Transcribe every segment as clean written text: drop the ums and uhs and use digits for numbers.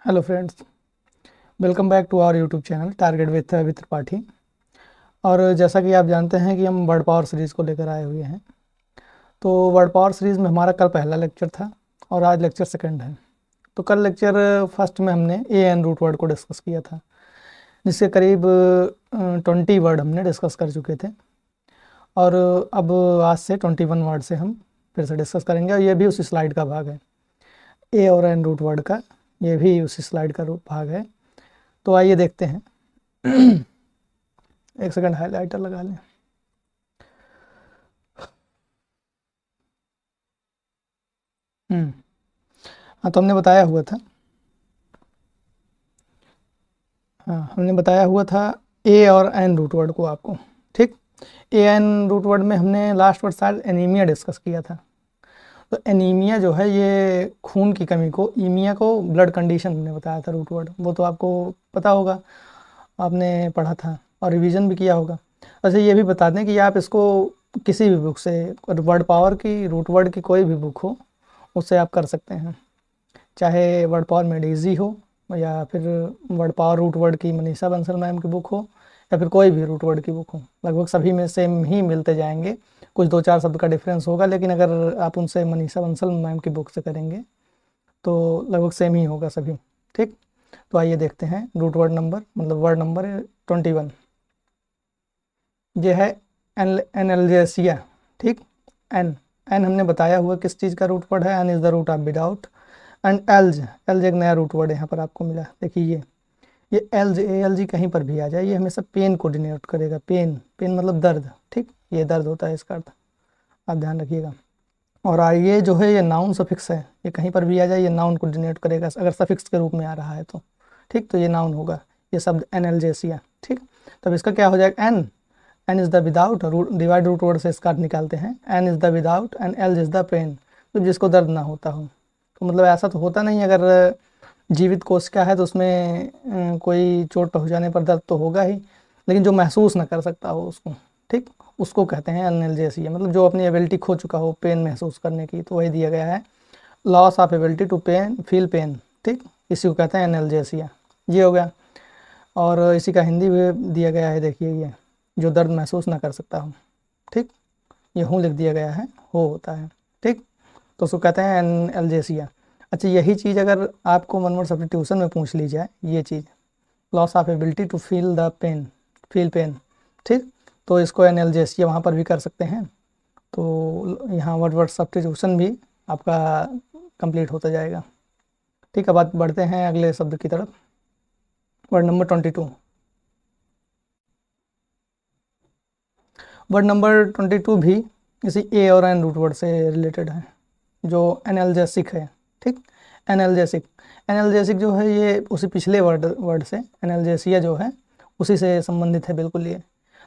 Hello friends, welcome back to our YouTube channel target with Tripathi. और जैसा कि आप जानते हैं कि हम वर्ड पावर सीरीज़ को लेकर आए हुए हैं। तो वर्ड पावर सीरीज़ में हमारा कल पहला लेक्चर था और आज लेक्चर सेकंड है। तो कल लेक्चर फर्स्ट में हमने ए एन रूट वर्ड को डिस्कस किया था, जिसके करीब 20 वर्ड हमने डिस्कस कर चुके थे। और अब आज से 21 वर्ड से हम फिर से डिस्कस करेंगे और ये भी उसी स्लाइड का भाग है। ए और एन रूट वर्ड का ये भी उसी स्लाइड का भाग है। तो आइए देखते हैं। एक सेकंड हाइलाइटर लगा लें। हाँ, तो हमने बताया हुआ था। हाँ, हमने बताया हुआ था ए और एन रूट वर्ड को आपको। ठीक, ए एन रूट वर्ड में हमने लास्ट वर्ड शायद एनीमिया डिस्कस किया था। तो एनीमिया जो है ये खून की कमी को, ईमिया को ब्लड कंडीशन हमने बताया था रूट वर्ड। वो तो आपको पता होगा, आपने पढ़ा था और रिवीजन भी किया होगा। अच्छा, ये भी बता दें कि आप इसको किसी भी बुक से, वर्ड पावर की रूट वर्ड की कोई भी बुक हो उससे आप कर सकते हैं। चाहे वर्ड पावर मेडिजी हो या फिर वर्ड पावर रूट वर्ड की मनीषा बंसल मैम की बुक हो या फिर कोई भी रूट वर्ड की बुक हो, लगभग सभी में सेम ही मिलते जाएंगे। कुछ दो चार शब्द का डिफरेंस होगा, लेकिन अगर आप उनसे मनीषा बंसल मैम की बुक से करेंगे तो लगभग सेम ही होगा सभी। ठीक, तो आइए देखते हैं रूट वर्ड नंबर, मतलब वर्ड नंबर 21। ये है एनएल्जेसिया। ठीक, एन एन हमने बताया हुआ किस चीज़ का रूट वर्ड है। An is the root of without. And alg, alg एक नया रूट वर्ड यहाँ पर आपको मिला। देखिए ये एल्ज, ए एल जी कहीं पर भी आ जाए, ये हमेशा पेन को डिनोट करेगा। पेन, पेन मतलब दर्द। ठीक, ये दर्द होता है इसका अर्थ, आप ध्यान रखिएगा। और ये जो है ये नाउन सफिक्स है, ये कहीं पर भी आ जाए ये नाउन को डिनोट करेगा अगर सफिक्स के रूप में आ रहा है तो। ठीक, तो ये नाउन होगा ये शब्द एनएल्जेसिया। ठीक, तब इसका क्या हो जाएगा, an, an is the without, divide root word से इसका अर्थ निकालते हैं। An is the without and alg is the pain, तो जिसको दर्द ना होता हो। तो मतलब ऐसा तो होता नहीं, अगर जीवित कोशिका है तो उसमें कोई चोट पहुंचाने पर दर्द तो होगा ही, लेकिन जो महसूस ना कर सकता हो उसको, ठीक, उसको कहते हैं एनाल्जेसिया। मतलब जो अपनी एबिलिटी खो चुका हो पेन महसूस करने की, तो वही दिया गया है, loss of ability to pain, feel pain. ठीक, इसी को कहते हैं एनाल्जेसिया। ये हो गया। और इसी का हिंदी भी दिया गया है, देखिए ये, जो दर्द महसूस ना कर सकता हो। ठीक, ये हूँ लिख दिया गया है, हो होता है। ठीक, तो उसको कहते हैं एनाल्जेसिया। अच्छा, यही चीज़ अगर आपको वन वर्ड सब्स्टिट्यूशन में पूछ ली जाए, ये चीज़ loss of ability to feel the pain, feel pain. ठीक, तो इसको एनाल्जेसिया वहाँ पर भी कर सकते हैं। तो यहाँ वर्ड वर्ड सब्स्टिट्यूशन भी आपका कंप्लीट होता जाएगा। ठीक, अब बात बढ़ते हैं अगले शब्द की तरफ। Word number 22। वर्ड नंबर 22 भी इसी ए और एन रूट वर्ड से रिलेटेड है, जो एनाल्जेसिक है। ठीक, एनाल्जेसिक, एनाल्जेसिक जो है ये उसी पिछले वर्ड वर्ड से, एनाल्जेसिया जो है उसी से संबंधित है बिल्कुल ये।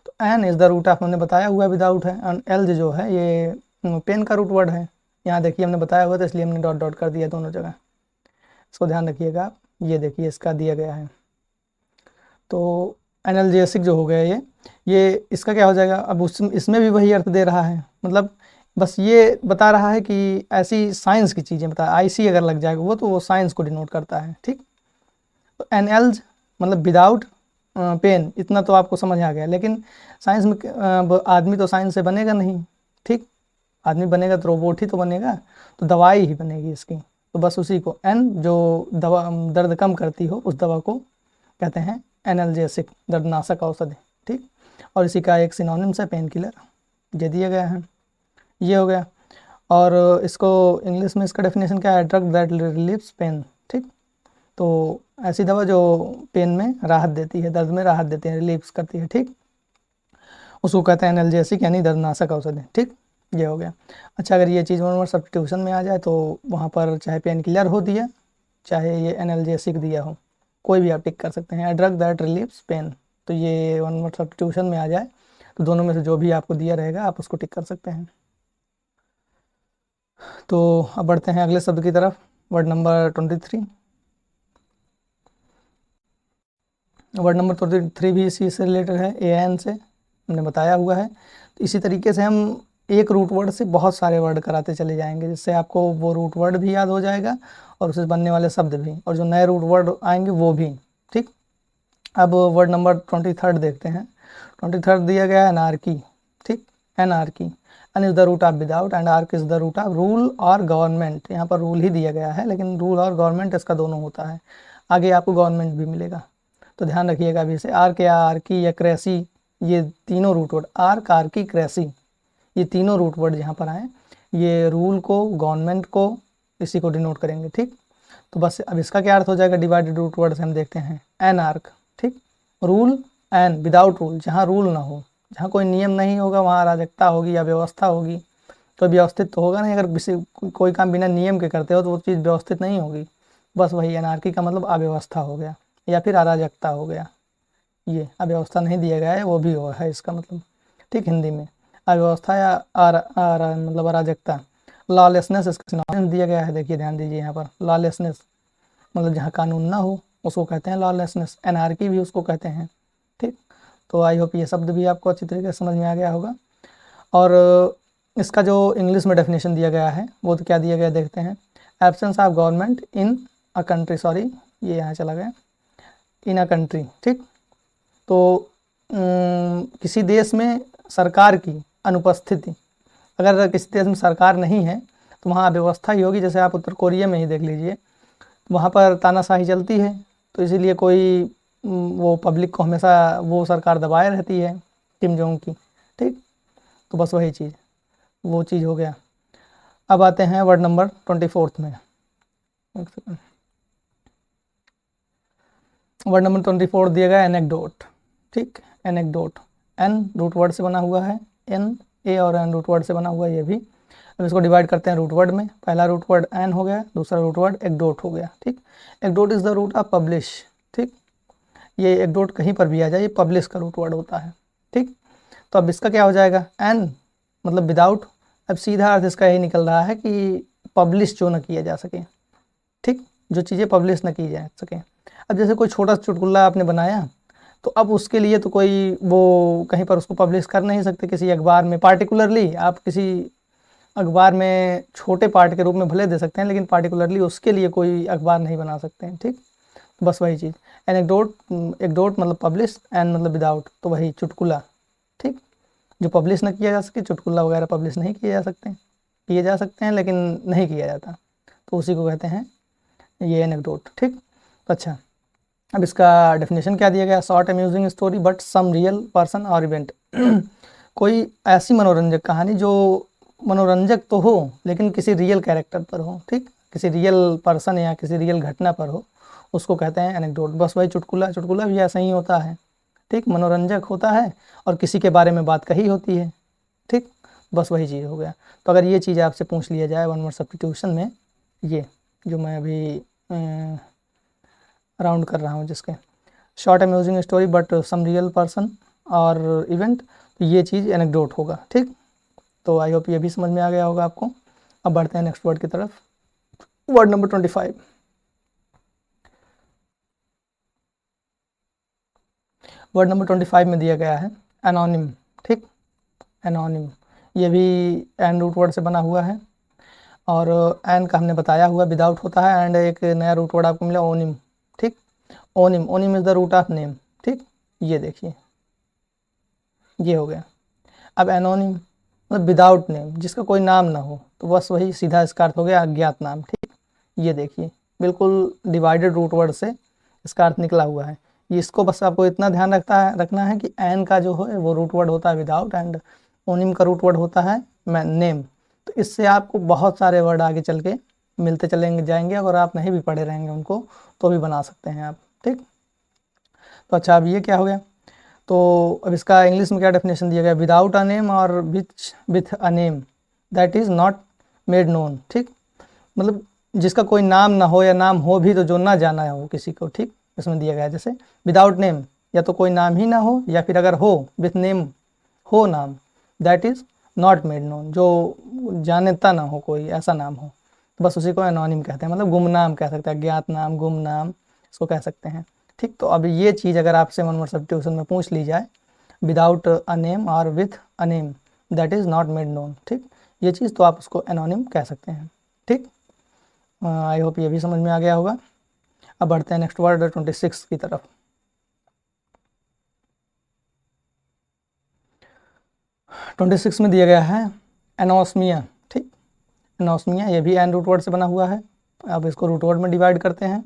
तो an is the root of, हमने बताया हुआ विदाउट है। एंड एल्ज जो है ये पेन का रूट वर्ड है। यहाँ देखिए हमने बताया हुआ था, इसलिए हमने डॉट डॉट कर दिया दोनों जगह, इसको ध्यान रखिएगा आप। ये देखिए इसका दिया गया है। तो एनाल्जेसिक जो हो गया ये इसका क्या हो जाएगा, अब उस इसमें भी वही अर्थ दे रहा है। मतलब बस ये बता रहा है कि ऐसी साइंस की चीज़ें बता, आईसी अगर लग जाएगा वो, तो वो साइंस को डिनोट करता है। ठीक, तो एनएल्ज मतलब विदाउट पेन, इतना तो आपको समझ आ गया। लेकिन साइंस में आदमी तो साइंस से बनेगा नहीं। ठीक, आदमी बनेगा तो रोबोट ही तो बनेगा, तो दवाई ही बनेगी इसकी। तो बस उसी को, एन जो दवा दर्द कम करती हो उस दवा को कहते हैं एनाल्जेसिक, दर्दनाशक औषधि। ठीक, और इसी का एक सिनोनिम्स है पेन किलर, ये दिया गया है। ये हो गया। और इसको इंग्लिश में इसका डेफिनेशन क्या है, ड्रग दैट रिलीव्स पेन। ठीक, तो ऐसी दवा जो पेन में राहत देती है, दर्द में राहत देती है, रिलीव्स करती है। ठीक, उसको कहते हैं एनाल्जेसिक यानी दर्दनाशक औषधि। ठीक, ये हो गया। अच्छा, अगर ये चीज़ वन वर्ड सब्स्टिट्यूशन में आ जाए तो वहाँ पर चाहे पेन किलर हो दिया, चाहे ये एनाल्जेसिक दिया हो, कोई भी आप टिक कर सकते हैं। ड्रग दैट रिलीव्स पेन, तो ये वन वर्ड सब्स्टिट्यूशन में आ जाए तो दोनों में से जो भी आपको दिया रहेगा आप उसको टिक कर सकते हैं। तो अब बढ़ते हैं अगले शब्द की तरफ, वर्ड नंबर 23। वर्ड नंबर 23 भी इसी से रिलेटेड है, ए एन से हमने बताया हुआ है। तो इसी तरीके से हम एक रूट वर्ड से बहुत सारे वर्ड कराते चले जाएंगे, जिससे आपको वो रूट वर्ड भी याद हो जाएगा और उससे बनने वाले शब्द भी, और जो नए रूट वर्ड आएंगे वो भी। ठीक, अब वर्ड नंबर 23 देखते हैं। 23 दिया गया है एनार्की। ठीक, anarchy, an is the root of without and arch is the root of rule और गवर्नमेंट। यहाँ पर रूल ही दिया गया है, लेकिन रूल और गवर्नमेंट इसका दोनों होता है, आगे आपको गवर्नमेंट भी मिलेगा, तो ध्यान रखिएगा अभी से। आर्क या आर्की या क्रेसी, ये तीनों root word, arch, archy, cracy, ये तीनों रूट वर्ड यहाँ पर आए, ये रूल को, गवर्नमेंट को, इसी को डिनोट करेंगे। ठीक, तो बस अब इसका क्या अर्थ हो जाएगा डिवाइडेड रूट वर्ड से हम देखते हैं। एनार्क, ठीक, रूल, एन विदाउट रूल, जहाँ रूल ना हो, जहाँ कोई नियम नहीं होगा वहाँ अराजकता होगी या व्यवस्था होगी। तो व्यवस्थित तो होगा नहीं, अगर किसी कोई काम बिना नियम के करते हो तो वो चीज़ व्यवस्थित नहीं होगी। बस वही एनार्की का मतलब अव्यवस्था हो गया या फिर अराजकता हो गया। ये अव्यवस्था नहीं दिया गया है, वो भी हो है इसका मतलब। ठीक, हिंदी में अव्यवस्था या मतलब अराजकता। लॉलेसनेस इसका सिनोनिम दिया गया है, देखिए ध्यान दीजिए यहाँ पर। लॉलेसनेस मतलब जहाँ कानून ना हो उसको कहते हैं लॉलेसनेस। एनार्की भी उसको कहते हैं। ठीक, तो आई होप ये शब्द भी आपको अच्छी तरीके से समझ में आ गया होगा। और इसका जो इंग्लिश में डेफिनेशन दिया गया है वो तो क्या दिया गया देखते हैं। Absence of government in a country, sorry ये यहाँ चला गया, इन अ कंट्री। ठीक, तो किसी देश में सरकार की अनुपस्थिति, अगर किसी देश में सरकार नहीं है तो वहाँ अव्यवस्था ही होगी। जैसे आप उत्तर कोरिया में ही देख लीजिए, वहाँ पर तानाशाही चलती है, तो इसीलिए कोई वो पब्लिक को हमेशा वो सरकार दबाए रहती है, किम जोंग की। ठीक, तो बस वही चीज़, वो चीज़ हो गया। अब आते हैं वर्ड नंबर 24 में। एक सेकंड, वर्ड नंबर 24 दिया गया एनेक्डोट। ठीक, एनेक्डोट, एन रूट वर्ड से बना हुआ है, एन, ए और एन रूट वर्ड से बना हुआ है ये भी। अब इसको डिवाइड करते हैं रूट वर्ड में। पहला रूट वर्ड एन हो गया, दूसरा रूट वर्ड एक्डोट हो गया। ठीक, ecdote is the root of publish. ठीक, ये एक्डोट कहीं पर भी आ जाए, ये पब्लिश का रूट वर्ड होता है। ठीक, तो अब इसका क्या हो जाएगा, एन मतलब विदाउट। अब सीधा अर्थ इसका यही निकल रहा है कि पब्लिश जो न किया जा सके। ठीक, जो चीज़ें पब्लिश न की जा सके। अब जैसे कोई छोटा चुटकुला आपने बनाया, तो अब उसके लिए तो कोई वो कहीं पर उसको पब्लिश कर नहीं सकते, किसी अखबार में पार्टिकुलरली। आप किसी अखबार में छोटे पार्ट के रूप में भले दे सकते हैं, लेकिन पार्टिकुलरली उसके लिए कोई अखबार नहीं बना सकते हैं। ठीक, बस वही चीज़। एनेक्डोट, एक्डोट मतलब पब्लिश, एन मतलब विदाउट, तो वही चुटकुला। ठीक, जो पब्लिश न किया जा सके, चुटकुला वगैरह पब्लिश नहीं किए जा सकते, किए जा सकते हैं लेकिन नहीं किया जाता, तो उसी को कहते हैं ये एनेक्डोट। ठीक, अच्छा, अब इसका डेफिनेशन क्या दिया गया, short amusing story but some real person और इवेंट। कोई ऐसी मनोरंजक कहानी जो मनोरंजक तो हो लेकिन किसी रियल कैरेक्टर पर हो। ठीक, किसी रियल पर्सन या किसी रियल घटना पर हो, उसको कहते हैं एनेक्डोट। बस वही चुटकुला, चुटकुला भी ऐसा ही होता है। ठीक, मनोरंजक होता है और किसी के बारे में बात कही होती है। ठीक, बस वही चीज़ हो गया। तो अगर ये चीज़ आपसे पूछ लिया जाए वन वर्ड सब्स्टिट्यूशन में, ये जो मैं अभी राउंड कर रहा हूँ जिसके, short amusing story but some real person और इवेंट, तो ये चीज़ एनेक्डोट होगा। ठीक, तो आई होप ये भी समझ में आ गया होगा आपको। अब बढ़ते हैं नेक्स्ट वर्ड की तरफ, वर्ड नंबर 25। वर्ड नंबर 25 में दिया गया है एनोनिम। ठीक, एनोनिम, ये भी एन रूट वर्ड से बना हुआ है, और एन का हमने बताया हुआ विदाउट होता है, एंड एक नया रूट वर्ड आपको मिला ओनिम। ठीक, onym, onym is the root of name. ठीक, ये देखिए ये हो गया। अब एनोनिम मतलब विदाउट नेम, जिसका कोई नाम ना हो, तो बस वही सीधा इसका अर्थ हो गया अज्ञात नाम। ठीक, ये देखिए बिल्कुल डिवाइडेड रूट वर्ड से इसका अर्थ निकला हुआ है। इसको बस आपको इतना ध्यान रखना है कि एन का जो है वो रूट वर्ड होता है विदाउट, एंड ओनिम का रूट वर्ड होता है नेम। तो इससे आपको बहुत सारे वर्ड आगे चल के मिलते चलेंगे जाएंगे, अगर आप नहीं भी पढ़े रहेंगे उनको तो भी बना सकते हैं आप। ठीक, तो अच्छा, अब ये क्या हो गया, तो अब इसका इंग्लिश में क्या डेफिनेशन दिया गया, विदाउट अ नेम और with a name that is not made known. ठीक, मतलब जिसका कोई नाम ना हो या नाम हो भी तो जो ना जाना हो किसी को। ठीक, इसमें दिया गया है जैसे विदाउट नेम, या तो कोई नाम ही ना हो, या फिर अगर हो विथ नेम हो नाम, that is not made known, जो जानता ना हो कोई, ऐसा नाम हो, तो बस उसी को एनोनिम कहते हैं। मतलब गुमनाम कह सकते हैं, ज्ञात नाम, गुमनाम इसको कह सकते हैं। ठीक, तो अब ये चीज़ अगर आपसे वन वर्ड सब्स्टिट्यूशन में पूछ ली जाए, विदाउट अ नेम और with a name that is not made known. ठीक, ये चीज़ तो आप उसको एनोनिम कह सकते हैं। ठीक, आई होप ये भी समझ में आ गया होगा। अब बढ़ते हैं नेक्स्ट वर्ड 26 की तरफ। 26 में दिया गया है एनोस्मिया। ठीक, एनोस्मिया ये भी एन रूट वर्ड से बना हुआ है। अब इसको रूट वर्ड में डिवाइड करते हैं।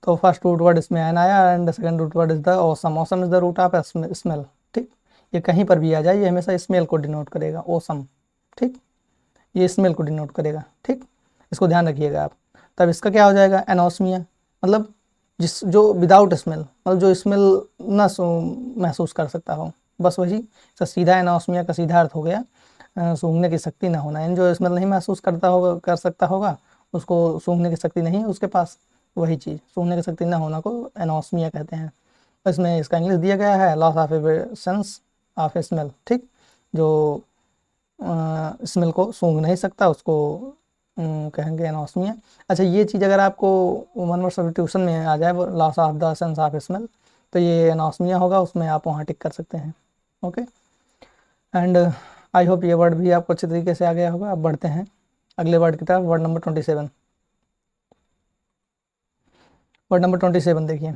तो फर्स्ट रूट वर्ड इसमें एन आया and second root word is the osm. Osm is the root of smell. ठीक, ये कहीं पर भी आ जाए ये हमेशा स्मेल को डिनोट करेगा, ओसम। ठीक, ये स्मेल को डिनोट करेगा। ठीक, इसको ध्यान रखिएगा आप। तब इसका क्या हो जाएगा एनोस्मिया, मतलब जिस जो विदाउट स्मेल, मतलब जो स्मेल ना महसूस कर सकता हो, बस वही। इसका सीधा एनोस्मिया का सीधा अर्थ हो गया सूंघने की शक्ति ना होना। यानी जो स्मेल नहीं महसूस करता होगा, कर सकता होगा, उसको सूंघने की शक्ति नहीं है उसके पास, वही चीज़ सूंघने की शक्ति ना होना को एनोस्मिया कहते हैं। इसमें इसका इंग्लिश दिया गया है loss of sense of smell. ठीक, जो स्मेल को सूंघ नहीं सकता उसको कहेंगे एनोस्मिया। अच्छा, ये चीज़ अगर आपको 1 वर्ड सब्स्टिट्यूशन में आ जाए loss of the sense of smell, तो ये एनोस्मिया होगा, उसमें आप वहाँ टिक कर सकते हैं। ओके, एंड आई होप ये वर्ड भी आपको अच्छे तरीके से आ गया होगा। अब बढ़ते हैं अगले वर्ड की तरफ, वर्ड नंबर 27। वर्ड नंबर 27 देखिए।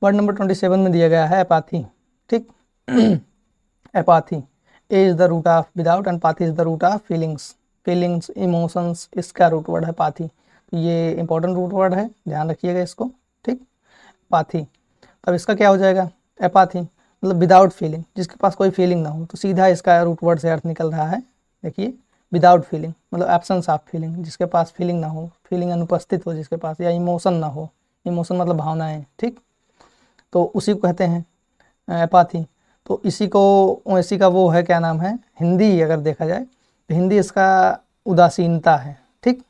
वर्ड नंबर 27 में दिया गया है एपाथी। ठीक, apathy, a is the root of without and pathy is the root of feelings. Feelings, emotions, इसका रूट वर्ड है पाथी। तो ये इंपॉर्टेंट रूट वर्ड है, ध्यान रखिएगा इसको। ठीक, पाथी। अब इसका क्या हो जाएगा एपाथी, मतलब विदाउट फीलिंग, जिसके पास कोई फीलिंग ना हो। तो सीधा इसका रूट वर्ड से अर्थ निकल रहा है, देखिए विदाउट फीलिंग मतलब एब्सेंस ऑफ फीलिंग, जिसके पास फीलिंग ना हो, फीलिंग अनुपस्थित हो जिसके पास, या इमोशन ना हो। इमोशन मतलब भावनाएं। ठीक, तो उसी को कहते हैं एपाथी। तो इसी का वो है, क्या नाम है, हिंदी अगर देखा जाए तो हिंदी इसका उदासीनता है। ठीक,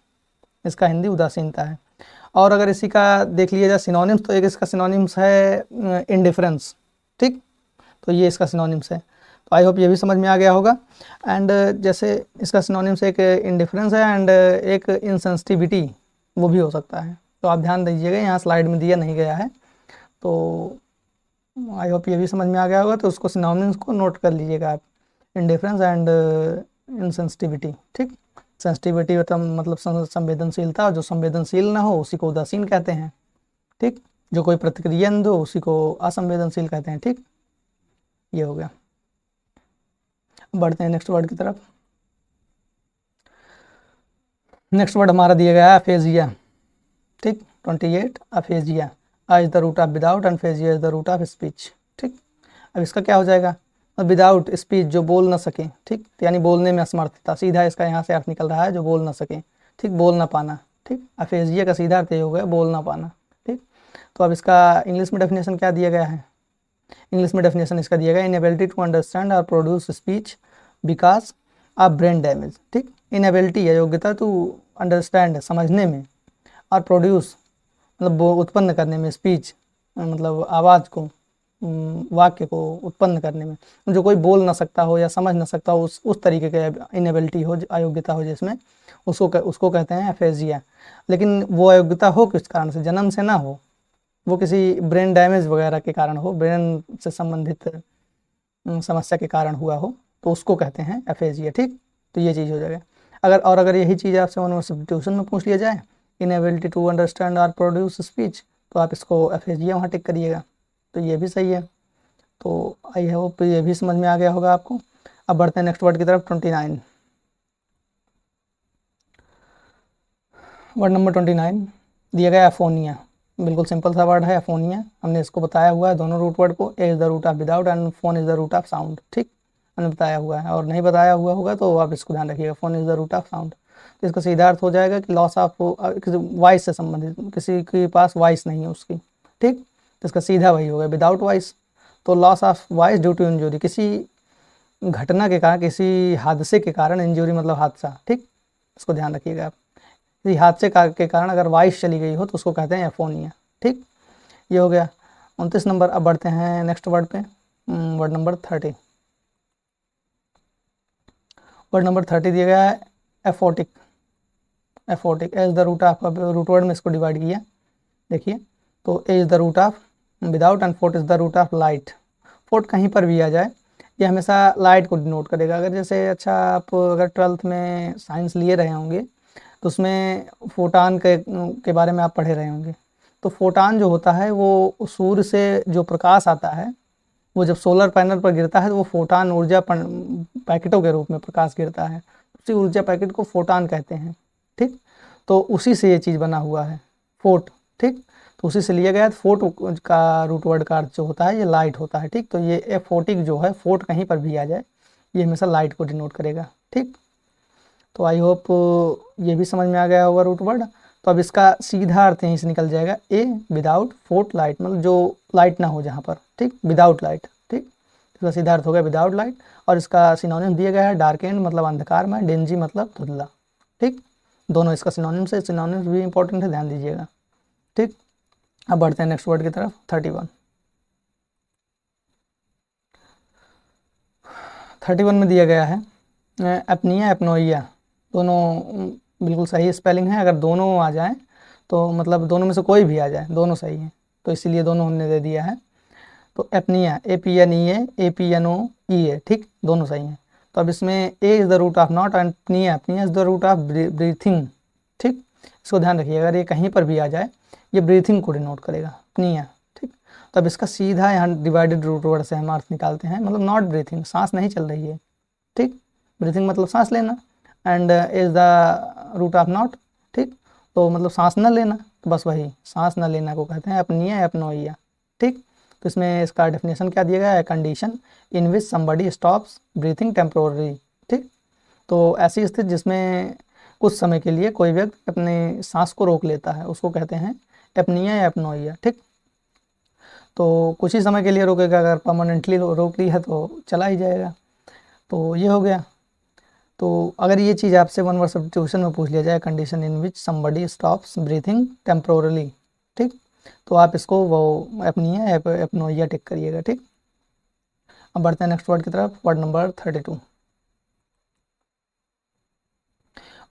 इसका हिंदी उदासीनता है। और अगर इसी का देख लिया जाए सिनोनिम्स, तो एक इसका सिनोनिम्स है इंडिफरेंस। ठीक, तो ये इसका सिनोनिम्स है। तो आई होप ये भी समझ में आ गया होगा। एंड जैसे इसका सिनोनिम्स एक इंडिफरेंस है एंड एक इनसेंसिटिविटी, वो भी हो सकता है। तो आप ध्यान दीजिएगा, यहाँ स्लाइड में दिया नहीं गया है, तो आई होप ये भी समझ में आ गया होगा। तो उसको सिनोनिम्स को नोट कर लीजिएगा आप, इंडिफरेंस एंड इनसेंसिटिविटी। ठीक, सेंसिटिविटी मतलब संवेदनशीलता, जो संवेदनशील ना हो उसी को उदासीन कहते हैं। ठीक, जो कोई प्रतिक्रिया न दो उसी को असंवेदनशील कहते हैं। ठीक, ये हो गया। बढ़ते हैं नेक्स्ट वर्ड की तरफ। नेक्स्ट वर्ड हमारा दिया गया है अफेजिया। ठीक, 28 aphasia. A is the root of without and phasia is the root of speech. ठीक, अब इसका क्या हो जाएगा विदाउट स्पीच, जो बोल ना सके। ठीक, तो यानी बोलने में असमर्थता, सीधा इसका यहाँ से अर्थ निकल रहा है जो बोल ना सके। ठीक, बोल ना पाना। ठीक, अफेजिया का सीधा अर्थ ये हो गया बोल ना पाना। ठीक, तो अब इसका इंग्लिश में डेफिनेशन क्या दिया गया है, इंग्लिश में डेफिनेशन इसका दिया गया इनएबिलिटी टू अंडरस्टैंड और produce speech because of brain damage. ठीक, इनएबिलिटी है योग्यता टू अंडरस्टैंड समझने में, और प्रोड्यूस मतलब वो उत्पन्न करने में, स्पीच मतलब आवाज़ को, वाक्य को उत्पन्न करने में। जो कोई बोल ना सकता हो या समझ ना सकता हो, उस तरीके के इनएबिलिटी हो, अयोग्यता हो जिसमें, उसको कहते हैं एफेजिया। लेकिन वो अयोग्यता हो किस कारण से, जन्म से ना हो, वो किसी ब्रेन डैमेज वगैरह के कारण हो, ब्रेन से संबंधित समस्या के कारण हुआ हो, तो उसको कहते हैं एफेजिया। ठीक, तो ये चीज़ हो जाएगा। अगर यही चीज़ आपसे 1 वर्ड सब्स्टिट्यूशन में पूछ लिया जाए, इनएबिलिटी टू अंडरस्टैंड और प्रोड्यूस स्पीच, तो आप इसको एफेजिया वहाँ टिक करिएगा, तो ये भी सही है। तो आई होप ये भी समझ में आ गया होगा आपको। अब बढ़ते हैं नेक्स्ट वर्ड की तरफ 29। वर्ड नंबर 29 दिया गया एफोनिया। बिल्कुल सिंपल सा वर्ड है एफोनिया। हमने इसको बताया हुआ है दोनों रूट वर्ड को, a is the root of without and phon is the root of sound. ठीक, हमने बताया हुआ है, और नहीं बताया हुआ होगा तो आप इसको ध्यान रखिएगा, phon is the root of sound. तो इसका सीधा अर्थ हो जाएगा कि लॉस ऑफ किसी वॉइस से संबंधित, किसी के पास वॉइस नहीं है उसकी। ठीक, तो इसका सीधा वही होगा विदाउट वॉइस। तो loss of voice due to injury, किसी घटना के कारण, किसी हादसे के कारण, इंजरी मतलब हादसा। ठीक, इसको ध्यान रखिएगा आप, किसी हादसे के कारण अगर वॉइस चली गई हो तो उसको कहते हैं एफोनिया। ठीक, ये हो गया 29 नंबर। अब बढ़ते हैं नेक्स्ट वर्ड पे, वर्ड नंबर 30। वर्ड नंबर 30 दिया गया है aphotic. Aphotic, as the root of, root word में इसको डिवाइड किया, देखिए। तो a is the root of without and phot is the root of light. Phot कहीं पर भी आ जाए, ये हमेशा लाइट को डिनोट करेगा। अगर जैसे अच्छा आप अगर 12th में साइंस लिए रहे होंगे तो उसमें फोटान के बारे में आप पढ़े रहे होंगे। तो फोटान जो होता है वो सूर्य से जो प्रकाश आता है वो जब सोलर पैनल पर गिरता है तो वो फोटान ऊर्जा पैकेटों के रूप में प्रकाश गिरता है, उसी ऊर्जा पैकेट को फोटान कहते हैं। ठीक, तो उसी से ये चीज़ बना हुआ है फोट। ठीक, तो उसी से लिया गया है। फोट का रूट वर्ड का अर्थ जो होता है ये लाइट होता है। ठीक, तो ये एफोटिक जो है, फोट कहीं पर भी आ जाए ये हमेशा लाइट को डिनोट करेगा। ठीक, तो आई होप ये भी समझ में आ गया होगा रूट वर्ड। तो अब इसका सीधा अर्थ यहीं से निकल जाएगा, ए विदाउट फोट लाइट, मतलब जो लाइट ना हो जहाँ पर। ठीक, विदाउट लाइट। ठीक, इसका सीधा अर्थ हो गया विदाउट लाइट। और इसका सिनोनिम दिया गया है डार्क एंड मतलब अंधकार में, डेंजी मतलब धुंधला। ठीक, दोनों इसका सिनोनिम से, सिनोनिम्स भी इंपॉर्टेंट है, ध्यान दीजिएगा। ठीक, अब बढ़ते हैं नेक्स्ट वर्ड की तरफ। 31 में दिया गया है अपनिया एपनोइया, दोनों बिल्कुल सही स्पेलिंग है। अगर दोनों आ जाएं तो मतलब दोनों में से कोई भी आ जाए, दोनों सही है, तो इसीलिए दोनों हमने दे दिया है। तो एपनिया, APNEA, ठीक, दोनों सही हैं। तो अब इसमें a is the root of not and apnea is the root of breathing. ठीक, इसको ध्यान रखिए, अगर ये कहीं पर भी आ जाए ये ब्रीथिंग को डिनोट करेगा, अपनिया। ठीक, तो अब इसका सीधा यहाँ डिवाइडेड रूट वर्ड से हम अर्थ निकालते हैं, मतलब नॉट ब्रीथिंग, सांस नहीं चल रही है। ठीक, ब्रीथिंग मतलब सांस लेना, and is the root of not. ठीक, तो मतलब सांस न लेना, तो बस वही सांस न लेना को कहते हैं अपनिया एपनोइया। ठीक, तो इसमें इसका डेफिनेशन क्या दिया गया है, condition in which somebody stops breathing temporary. ठीक, तो ऐसी स्थिति जिसमें कुछ समय के लिए कोई व्यक्ति अपने सांस को रोक लेता है उसको कहते हैं एपनिया या एपनोइया। ठीक, तो कुछ ही समय के लिए रोकेगा, अगर परमानेंटली रोक ली है तो चला ही जाएगा। तो ये हो गया। तो अगर ये चीज़ आपसे वन वर्ड सब्स्टिट्यूशन में पूछ लिया जाए, condition in which somebody stops breathing temporarily, ठीक, तो आप इसको वो अपनिया एपनोइया टिक करिएगा। ठीक, अब बढ़ते हैं नेक्स्ट वर्ड की तरफ, वर्ड नंबर 32।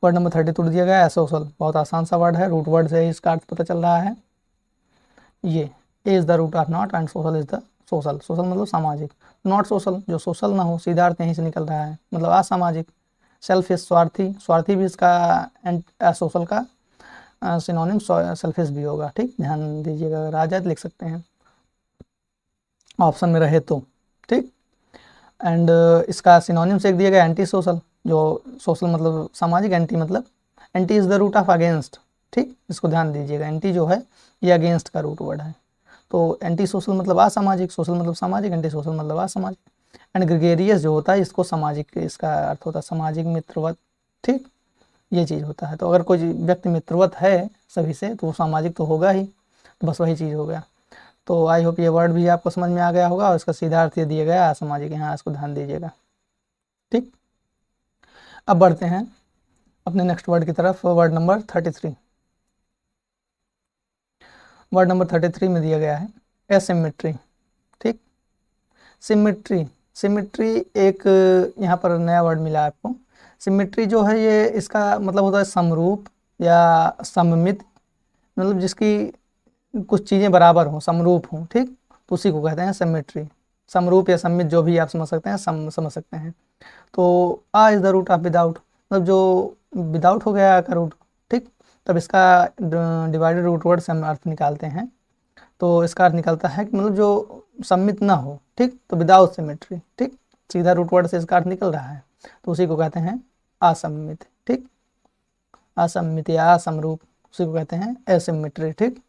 वर्ड नंबर 32 दिया गया है सोशल, बहुत आसान सा वर्ड है, रूट वर्ड से इसका अर्थ पता चल रहा है। ये a is the root of not and social is the social, social मतलब सामाजिक, नॉट सोशल जो सोशल ना हो, सीधा अर्थ यहीं से निकल रहा है, मतलब असामाजिक। सेल्फिश स्वार्थी, स्वार्थी भी इसका सोशल का सिनोनिम सेल्फिश भी होगा। ठीक, ध्यान दीजिएगा, अगर आ जाए तो लिख सकते हैं ऑप्शन में रहे तो। ठीक, एंड इसका सिनोनिम से एक दिया गया एंटी सोशल, जो सोशल मतलब सामाजिक, एंटी मतलब anti is the root of against. ठीक, इसको ध्यान दीजिएगा, एंटी जो है ये अगेंस्ट का रूट वर्ड है। तो एंटी सोशल मतलब असामाजिक, सोशल मतलब सामाजिक, एंटी सोशल मतलब असामाजिक। एंड ग्रेगेरियस जो होता है इसको सामाजिक, इसका अर्थ होता है सामाजिक मित्रवत। ठीक, ये चीज़ होता है। तो अगर कोई व्यक्ति मित्रवत है सभी से तो वो सामाजिक तो होगा ही, तो बस वही चीज़ हो गया। तो आई होप ये वर्ड भी आपको समझ में आ गया होगा, और इसका सीधा अर्थ ये दिया गया असामाजिक, यहाँ इसको ध्यान दीजिएगा। ठीक, अब बढ़ते हैं अपने नेक्स्ट वर्ड की तरफ, वर्ड नंबर 33। वर्ड नंबर 33 में दिया गया है एसिमेट्री। ठीक, सिमेट्री, सिमेट्री एक यहाँ पर नया वर्ड मिला आपको। सिमेट्री जो है ये इसका मतलब होता है समरूप या सममित, मतलब जिसकी कुछ चीज़ें बराबर हों, समरूप हों। ठीक, तो उसी को कहते हैं सिमेट्री। समरूप या सम्मित जो भी आप समझ सकते हैं, समझ सकते हैं। तो a is the root of without, मतलब जो विदाउट हो गया का रूट। ठीक, तब इसका डिवाइडेड रूट वर्ड से हम अर्थ निकालते हैं, तो इसका अर्थ निकलता है कि मतलब जो सम्मित ना हो। ठीक, तो विदाउट सिमेट्री। ठीक, सीधा रूट वर्ड से इसका अर्थ निकल रहा है, तो उसी को कहते हैं असम्मित। ठीक, असम्मित या असमरूप, उसी को कहते हैं एसिमेट्री। ठीक,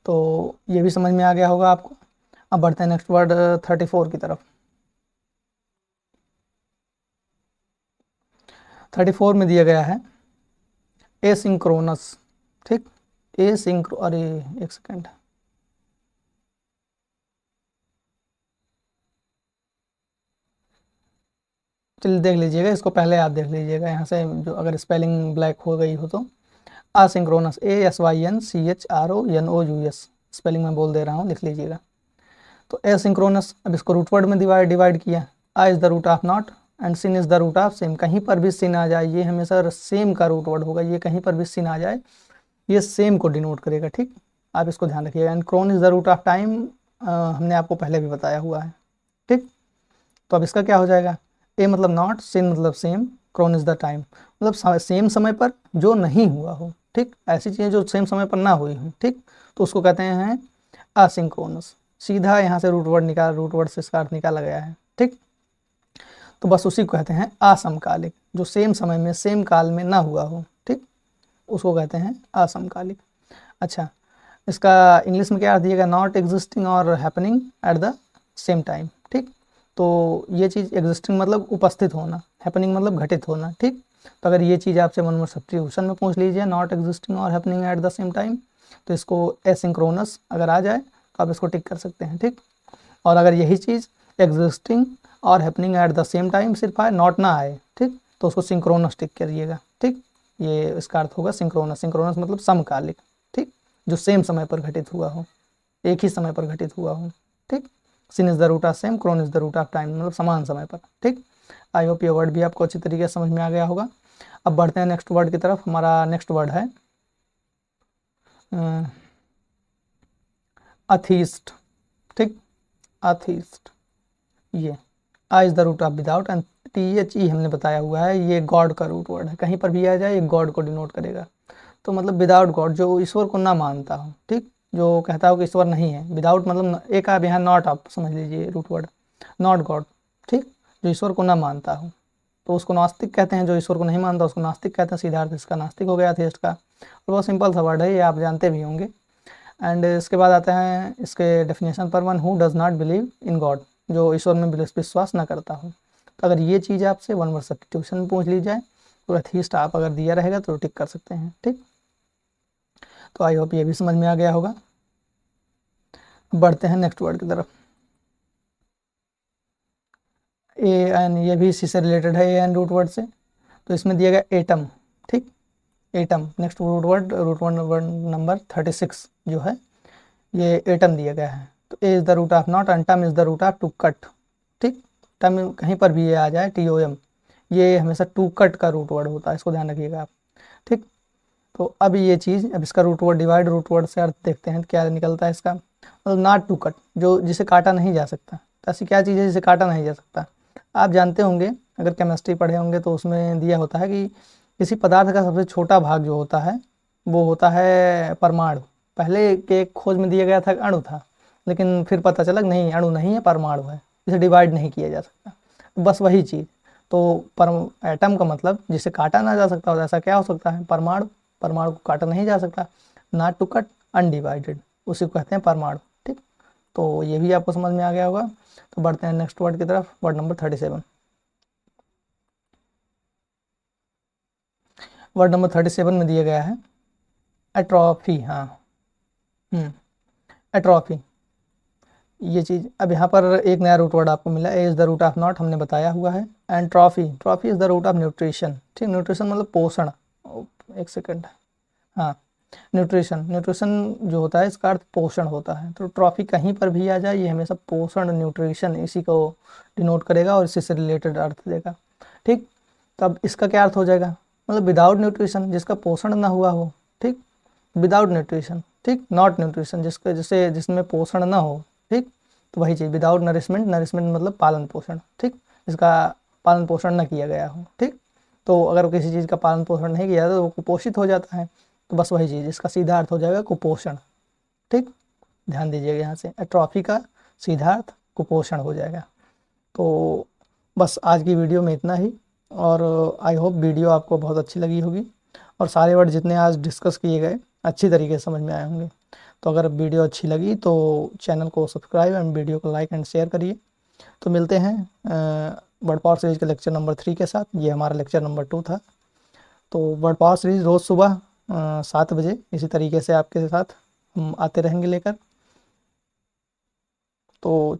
तो ये भी समझ में आ गया होगा आपको। अब बढ़ते हैं नेक्स्ट वर्ड 34 की तरफ। 34 में दिया गया है एसिंक्रोनस। ठीक, अरे एक सेकेंड, चलिए देख लीजिएगा, इसको पहले आप देख लीजिएगा यहाँ से, जो अगर स्पेलिंग ब्लैक हो गई हो तो। असिंक्रोनस, ASYNCHRONOUS, स्पेलिंग में बोल दे रहा हूँ, लिख लीजिएगा। तो एसिंक्रोनस, अब इसको रूट वर्ड में डिवाइड किया। A is the root of not and syn is the root of same, कहीं पर भी सिन आ जाए ये हमेशा सेम का रूट वर्ड होगा, ये कहीं पर भी सिन आ जाए ये सेम को डिनोट करेगा। ठीक, आप इसको ध्यान रखिएगा। And chron is the root of time, हमने आपको पहले भी बताया हुआ है। ठीक, तो अब इसका क्या हो जाएगा, ए मतलब नॉट, सिन मतलब same, chron is the time, मतलब सेम समय पर जो नहीं हुआ हो, ठीक, ऐसी चीज़ें जो सेम समय पर ना हुई हो, ठीक, तो उसको कहते हैं असिंक्रोनस। सीधा यहाँ से रूट वर्ड से इसका अर्थ निकाला गया है, ठीक। तो बस उसी को कहते हैं असमकालिक, जो सेम समय में सेम काल में ना हुआ हो, ठीक, उसको कहते हैं असमकालिक। अच्छा, इसका इंग्लिश में क्या अर्थ दिएगा, नॉट एग्जिस्टिंग और happening at the same time, ठीक। तो ये चीज़ एग्जिस्टिंग मतलब उपस्थित होना, हैपनिंग मतलब घटित होना, ठीक। तो अगर ये चीज़ आपसे 1 वर्ड सब्स्टिट्यूशन में पूछ लीजिए, नॉट एग्जिस्टिंग और happening at the same time, तो इसको एसिंक्रोनस अगर आ जाए तो आप इसको टिक कर सकते हैं, ठीक। और अगर यही चीज़ एग्जिस्टिंग और happening at the same time सिर्फ आए, नॉट ना आए, ठीक, तो उसको सिंक्रोनस टिक करिएगा, ठीक। ये इसका अर्थ होगा सिंक्रोनस। सिंक्रोनस मतलब समकालिक, ठीक, जो सेम समय पर घटित हुआ हो, एक ही समय पर घटित हुआ हो, ठीक। Syn is the root of same, chron is the root of time, मतलब समान समय पर, ठीक। आई होप ये वर्ड भी आपको अच्छी तरीके से समझ में आ गया होगा। अब बढ़ते हैं नेक्स्ट वर्ड की तरफ। हमारा नेक्स्ट वर्ड है अथीस्ट, ठीक, अथीस्ट। ये a is the root of without and THE हमने बताया हुआ है, ये गॉड का रूट वर्ड है, कहीं पर भी आ जाए ये गॉड को डिनोट करेगा। तो मतलब विदाउट गॉड, जो ईश्वर को ना मानता हो, ठीक, जो कहता हो कि ईश्वर नहीं है। विदाउट मतलब एक आप यहाँ नॉट आप समझ लीजिए रूट वर्ड, नॉट गॉड, ठीक, जो ईश्वर को ना मानता हो तो उसको नास्तिक कहते हैं, जो ईश्वर को नहीं मानता उसको नास्तिक कहते हैं। सीधा अर्थ इसका नास्तिक हो गया अथेस्ट का। और बहुत सिंपल सा वर्ड है, ये आप जानते भी होंगे। एंड इसके बाद आते हैं इसके डेफिनेशन पर, one who does not believe in God, जो ईश्वर में विश्वास ना करता हो। तो अगर ये चीज़ आपसे 1 वर्ड सब्स्टिट्यूशन में पूछ ली जाए तो एथीस्ट आप अगर दिया रहेगा तो टिक कर सकते हैं, ठीक। तो आई होप ये भी समझ में आ गया होगा। बढ़ते हैं नेक्स्ट वर्ड की तरफ। एन, ये भी इसी से रिलेटेड है, एन रूट वर्ड से। तो इसमें दिया गया एटम, ठीक, atom. Next root word number 36 जो है ये एटम दिया गया है। तो a is the root of not and tom is the root of to cut, ठीक। टम कहीं पर भी ये आ जाए TOM, ये हमेशा टू कट का रूट वर्ड होता है, इसको ध्यान रखिएगा आप, ठीक। तो अब ये चीज़, अब इसका root word divide root word से अर्थ देखते हैं क्या निकलता है इसका। मतलब नॉट टू कट, जो जिसे काटा नहीं जा सकता। तो ऐसी क्या चीज़ है जिसे काटा नहीं जा सकता। आप जानते होंगे, अगर केमिस्ट्री पढ़े होंगे तो उसमें दिया होता है कि किसी पदार्थ का सबसे छोटा भाग जो होता है वो होता है परमाणु। पहले के खोज में दिया गया था अणु था, लेकिन फिर पता चला कि नहीं, अणु नहीं है, परमाणु है, इसे डिवाइड नहीं किया जा सकता। तो बस वही चीज़। तो एटम का मतलब जिसे काटा ना जा सकता हो, ऐसा क्या हो सकता है, परमाणु। परमाणु को काटा नहीं जा सकता, नॉट टू कट, अनडिवाइडेड, उसी को कहते हैं परमाणु, ठीक। तो ये भी आपको समझ में आ गया होगा। तो बढ़ते हैं नेक्स्ट वर्ड की तरफ, वर्ड नंबर 37। वर्ड नंबर 37 में दिया गया है एट्रॉफी। हाँ, एट्रॉफी, ये चीज़। अब यहाँ पर एक नया रूट वर्ड आपको मिला, a is the root of not, हमने बताया हुआ है। And trophy, trophy is the root of nutrition, ठीक। न्यूट्रिशन मतलब पोषण। एक सेकंड, हाँ, न्यूट्रिशन, न्यूट्रिशन जो होता है इसका अर्थ पोषण होता है। तो ट्रॉफी कहीं पर भी आ जाए ये हमेशा पोषण, न्यूट्रिशन, इसी को डिनोट करेगा और इसी से रिलेटेड अर्थ देगा, ठीक। तो अब इसका क्या अर्थ हो जाएगा, मतलब विदाउट न्यूट्रिशन, जिसका पोषण ना हुआ हो, ठीक, विदाउट न्यूट्रिशन, ठीक। नॉट न्यूट्रिशन, जिसके जिससे जिसमें पोषण ना हो, ठीक। तो वही चीज़ विदाउट नरिशमेंट, नरिशमेंट मतलब पालन पोषण, ठीक, इसका पालन पोषण न किया गया हो, ठीक। तो अगर किसी चीज़ का पालन पोषण नहीं किया तो वो कुपोषित हो जाता है। तो बस वही चीज़, इसका सीधा अर्थ हो जाएगा कुपोषण, ठीक। ध्यान दीजिएगा यहाँ से, एट्रॉफी का सीधा अर्थ कुपोषण हो जाएगा। तो बस आज की वीडियो में इतना ही, और आई होप वीडियो आपको बहुत अच्छी लगी होगी और सारे वर्ड जितने आज डिस्कस किए गए अच्छी तरीके से समझ में आए होंगे। तो अगर वीडियो अच्छी लगी तो चैनल को सब्सक्राइब एंड वीडियो को लाइक एंड शेयर करिए। तो मिलते हैं वर्ड पावर सीरीज के लेक्चर नंबर 3 के साथ। ये हमारा लेक्चर नंबर 2 था। तो वर्ड पावर सीरीज रोज़ सुबह 7 बजे इसी तरीके से आपके साथ हम आते रहेंगे लेकर। तो